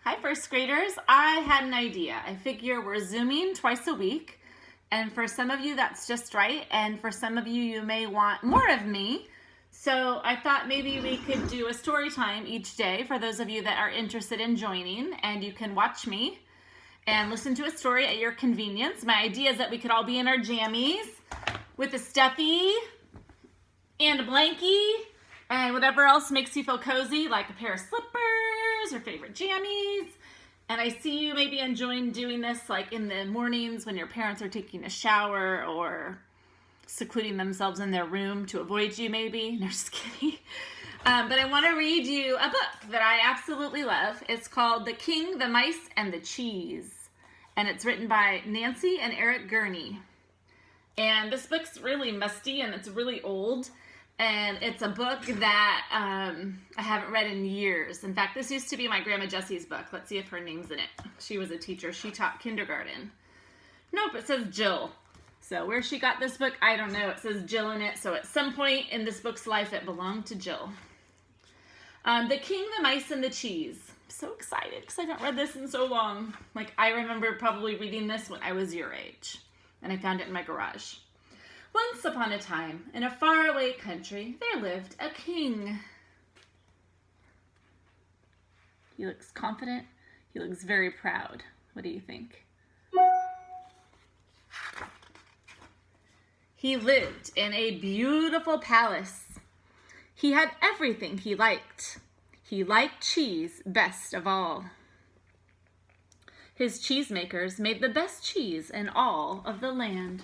Hi, first graders. I had an idea. I figure we're Zooming twice a week, and for some of you that's just right, and for some of you, you may want more of me. So I thought maybe we could do a story time each day for those of you that are interested in joining, and you can watch me and listen to a story at your convenience. My idea is that we could all be in our jammies with a stuffy and a blankie and whatever else makes you feel cozy, like a pair of slippers or favorite jammies. And I see you maybe enjoying doing this like in the mornings when your parents are taking a shower or secluding themselves in their room to avoid you maybe. No, just kidding. But I want to read you a book that I absolutely love. It's called The King, the Mice, and the Cheese. And it's written by Nancy and Eric Gurney. And this book's really musty and it's really old. And it's a book that I haven't read in years. In fact, this used to be my Grandma Jessie's book. Let's see if her name's in it. She was a teacher. She taught kindergarten. Nope, it says Jill. So where she got this book, I don't know. It says Jill in it. So at some point in this book's life, it belonged to Jill. The King, the Mice, and the Cheese. I'm so excited because I haven't read this in so long. Like, I remember probably reading this when I was your age. And I found it in my garage. Once upon a time, in a faraway country, there lived a king. He looks confident. He looks very proud. What do you think? He lived in a beautiful palace. He had everything he liked. He liked cheese best of all. His cheesemakers made the best cheese in all of the land.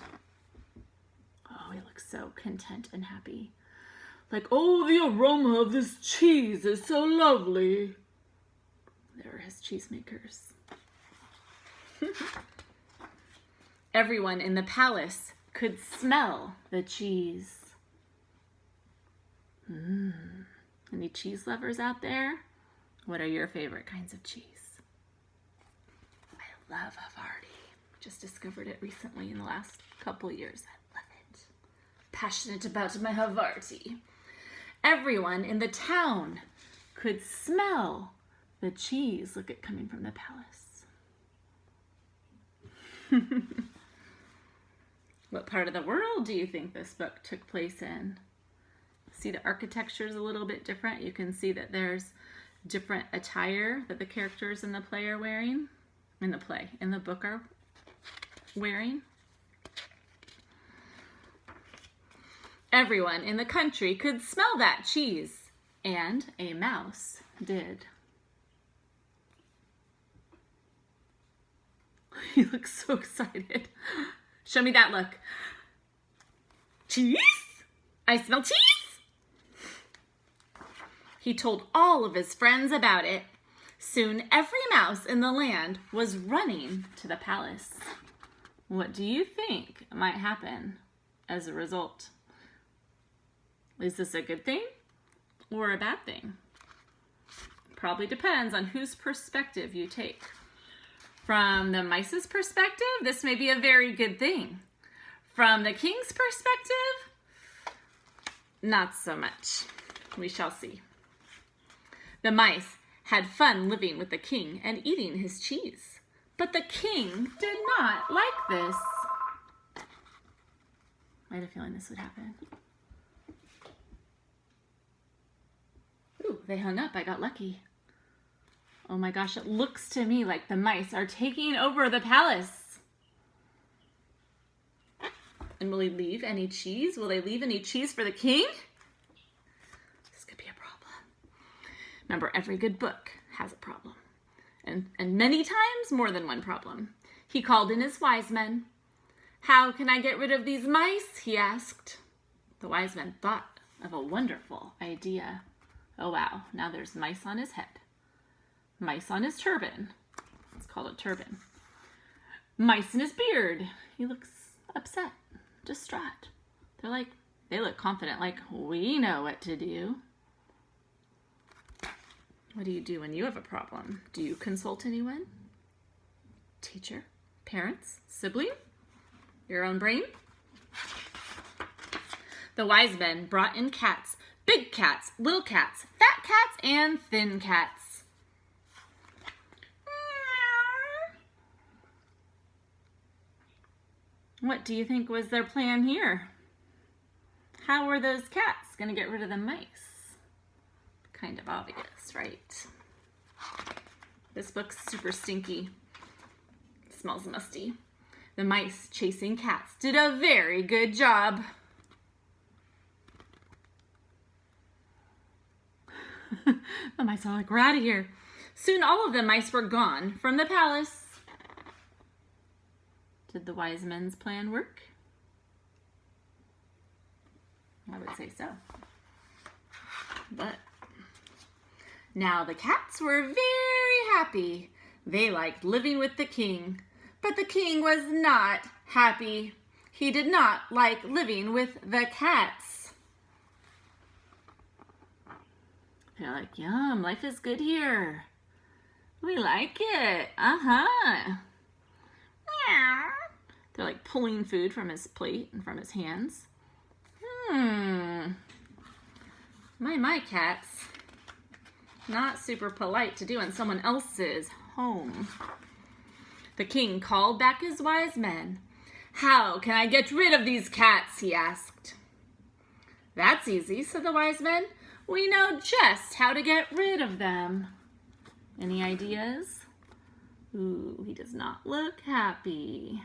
Oh, he looks so content and happy. Like, oh, the aroma of this cheese is so lovely. There are his cheesemakers. Everyone in the palace could smell the cheese. Any cheese lovers out there? What are your favorite kinds of cheese? I love Havarti. Just discovered it recently in the last couple of years. I love it. Passionate about my Havarti. Everyone in the town could smell the cheese. Look at coming from the palace. What part of the world do you think this book took place in? See, the architecture is a little bit different. You can see that there's different attire that the characters in the play are wearing. In the book are wearing. Everyone in the country could smell that cheese, and a mouse did. He looks so excited. Show me that look. Cheese? I smell cheese? He told all of his friends about it. Soon every mouse in the land was running to the palace. What do you think might happen as a result? Is this a good thing or a bad thing? Probably depends on whose perspective you take. From the mice's perspective, this may be a very good thing. From the king's perspective, not so much. We shall see. The mice had fun living with the king and eating his cheese. But the king did not like this. I had a feeling this would happen. Ooh, they hung up. I got lucky. Oh my gosh, it looks to me like the mice are taking over the palace. And will they leave any cheese? Will they leave any cheese for the king? This could be a problem. Remember, every good book has a problem. And many times, more than one problem. He called in his wise men. How can I get rid of these mice? He asked. The wise men thought of a wonderful idea. Oh wow, now there's mice on his head. Mice on his turban. It's called a turban. Mice in his beard. He looks upset, distraught. They look confident, like, we know what to do. What do you do when you have a problem? Do you consult anyone? Teacher? Parents? Sibling? Your own brain? The wise men brought in cats, big cats, little cats, fat cats, and thin cats. What do you think was their plan here? How were those cats going to get rid of the mice? Kind of obvious, right? This book's super stinky. It smells musty. The mice chasing cats did a very good job. The mice are like, we're out of here. Soon all of the mice were gone from the palace. Did the wise men's plan work? I would say so. But now the cats were very happy. They liked living with the king. But the king was not happy. He did not like living with the cats. They're like, yum, life is good here. We like it. Uh-huh. They're like pulling food from his plate and from his hands. My cats. Not super polite to do in someone else's home. The king called back his wise men. How can I get rid of these cats? He asked. That's easy, said the wise men. We know just how to get rid of them. Any ideas? Ooh, he does not look happy.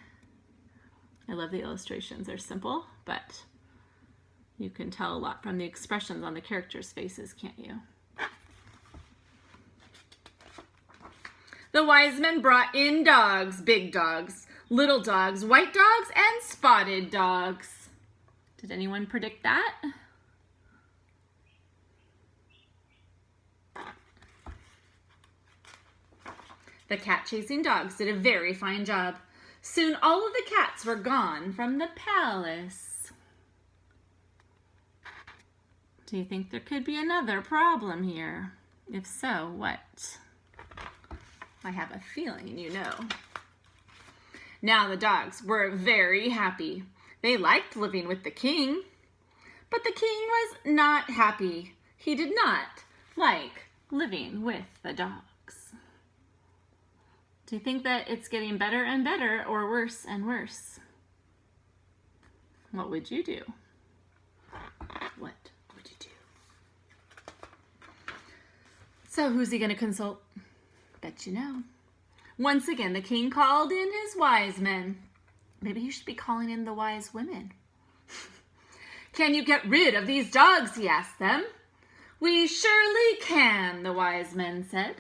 I love the illustrations. They're simple, but you can tell a lot from the expressions on the characters' faces, can't you? The wise men brought in dogs, big dogs, little dogs, white dogs, and spotted dogs. Did anyone predict that? The cat-chasing dogs did a very fine job. Soon all of the cats were gone from the palace. Do you think there could be another problem here? If so, what? I have a feeling you know. Now the dogs were very happy. They liked living with the king. But the king was not happy. He did not like living with the dogs. Do you think that it's getting better and better or worse and worse? What would you do? What would you do? So who's he going to consult? Bet you know. Once again, the king called in his wise men. Maybe he should be calling in the wise women. Can you get rid of these dogs? He asked them. We surely can, the wise men said.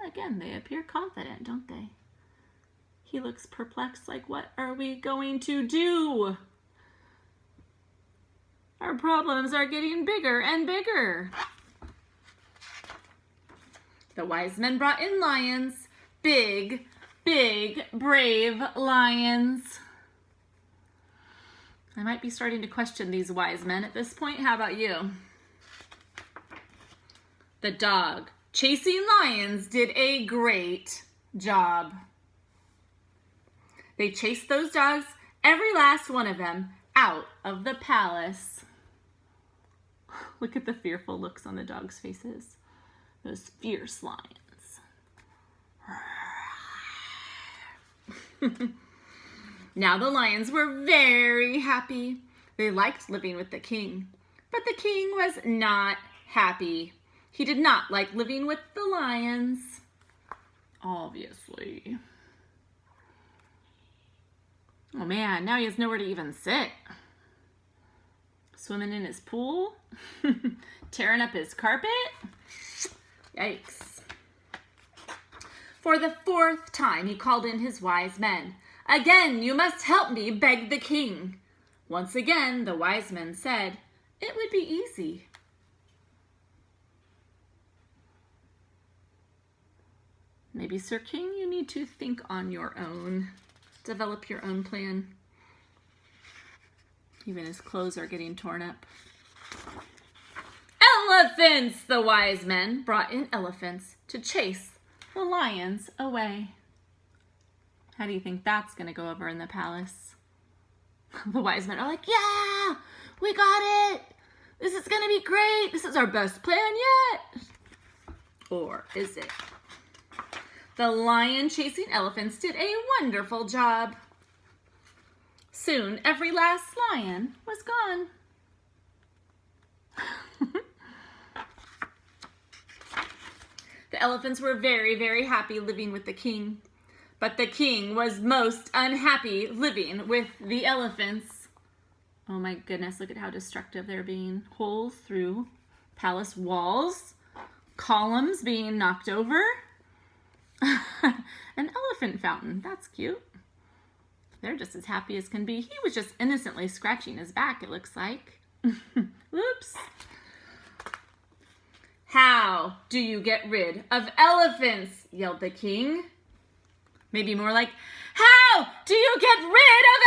Again, they appear confident, don't they? He looks perplexed, like, what are we going to do? Our problems are getting bigger and bigger. The wise men brought in lions, big, big, brave lions. I might be starting to question these wise men at this point. How about you? The dog chasing lions did a great job. They chased those dogs, every last one of them, out of the palace. Look at the fearful looks on the dogs' faces. Those fierce lions. Now the lions were very happy. They liked living with the king. But the king was not happy. He did not like living with the lions. Obviously. Oh man, now he has nowhere to even sit. Swimming in his pool? Tearing up his carpet? Yikes. For the 4th time, he called in his wise men. Again, you must help me, begged the king. Once again, the wise men said, it would be easy. Maybe, Sir King, you need to think on your own. Develop your own plan. Even his clothes are getting torn up. Elephants! The wise men brought in elephants to chase the lions away. How do you think that's going to go over in the palace? The wise men are like, yeah, we got it. This is going to be great. This is our best plan yet. Or is it? The lion chasing elephants did a wonderful job. Soon every last lion was gone. The elephants were very, very happy living with the king. But the king was most unhappy living with the elephants. Oh my goodness, look at how destructive they're being. Holes through palace walls, columns being knocked over. An elephant fountain, that's cute. They're just as happy as can be. He was just innocently scratching his back, it looks like. Whoops. How do you get rid of elephants? Yelled the king. Maybe more like, how do you get rid of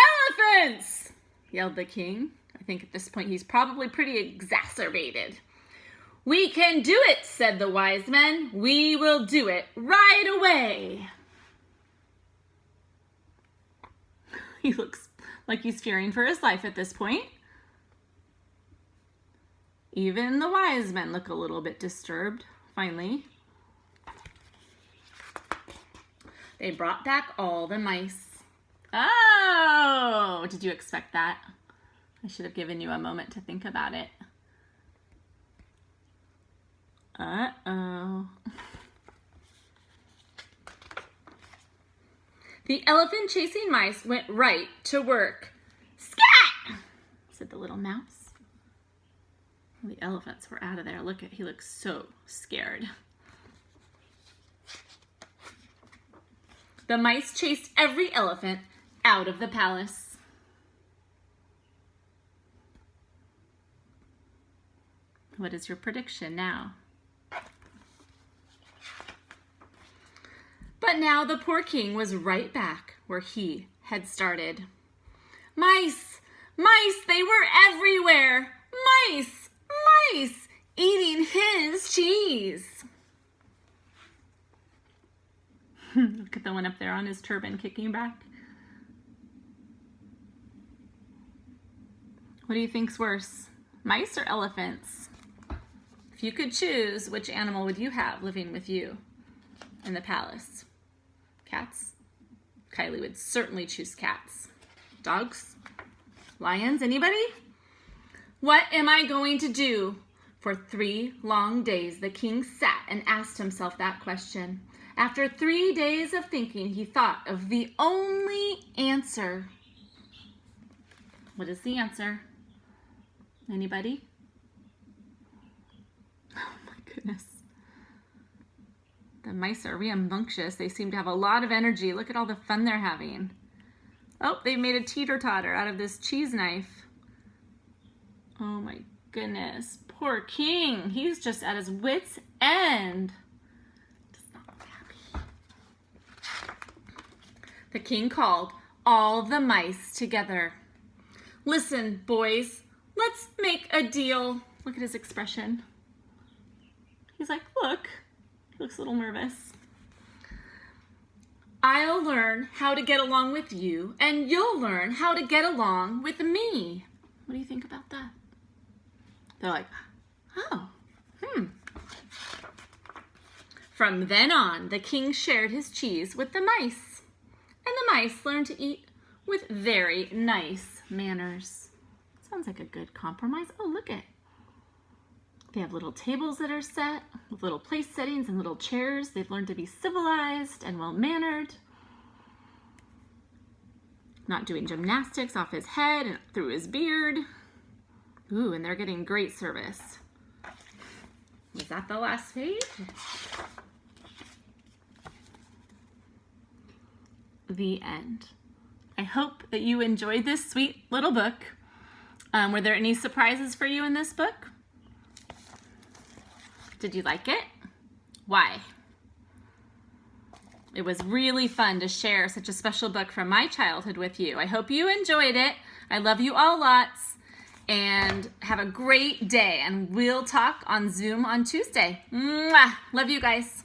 elephants? Yelled the king. I think at this point he's probably pretty exacerbated. We can do it, said the wise men. We will do it right away. He looks like he's fearing for his life at this point. Even the wise men look a little bit disturbed, finally. They brought back all the mice. Oh, did you expect that? I should have given you a moment to think about it. Uh-oh. The elephant chasing mice went right to work. Scat! Said the little mouse. The elephants were out of there. Look at, he looks so scared. The mice chased every elephant out of the palace. What is your prediction now? But now the poor king was right back where he had started. Mice! Mice! They were everywhere! Mice! Mice! Eating his cheese! Look at the one up there on his turban kicking back. What do you think's worse? Mice or elephants? If you could choose, which animal would you have living with you in the palace? Cats? Kylie would certainly choose cats. Dogs? Lions? Anybody? What am I going to do? For 3 long days, the king sat and asked himself that question. After 3 days of thinking, he thought of the only answer. What is the answer? Anybody? Oh my goodness. The mice are rambunctious. They seem to have a lot of energy. Look at all the fun they're having. Oh, they made a teeter-totter out of this cheese knife. Oh my goodness. Poor king. He's just at his wit's end. Does not look happy. The king called all the mice together. Listen, boys, let's make a deal. Look at his expression. He's like, look. He looks a little nervous. I'll learn how to get along with you, and you'll learn how to get along with me. What do you think about that? They're like, oh, From then on, the king shared his cheese with the mice, and the mice learned to eat with very nice manners. Sounds like a good compromise. Oh, look at it. They have little tables that are set with little place settings and little chairs. They've learned to be civilized and well-mannered. Not doing gymnastics off his head and through his beard. Ooh, and they're getting great service. Was that the last page? The end. I hope that you enjoyed this sweet little book. Were there any surprises for you in this book? Did you like it? Why? It was really fun to share such a special book from my childhood with you. I hope you enjoyed it. I love you all lots. And have a great day. And we'll talk on Zoom on Tuesday. Mwah! Love you guys.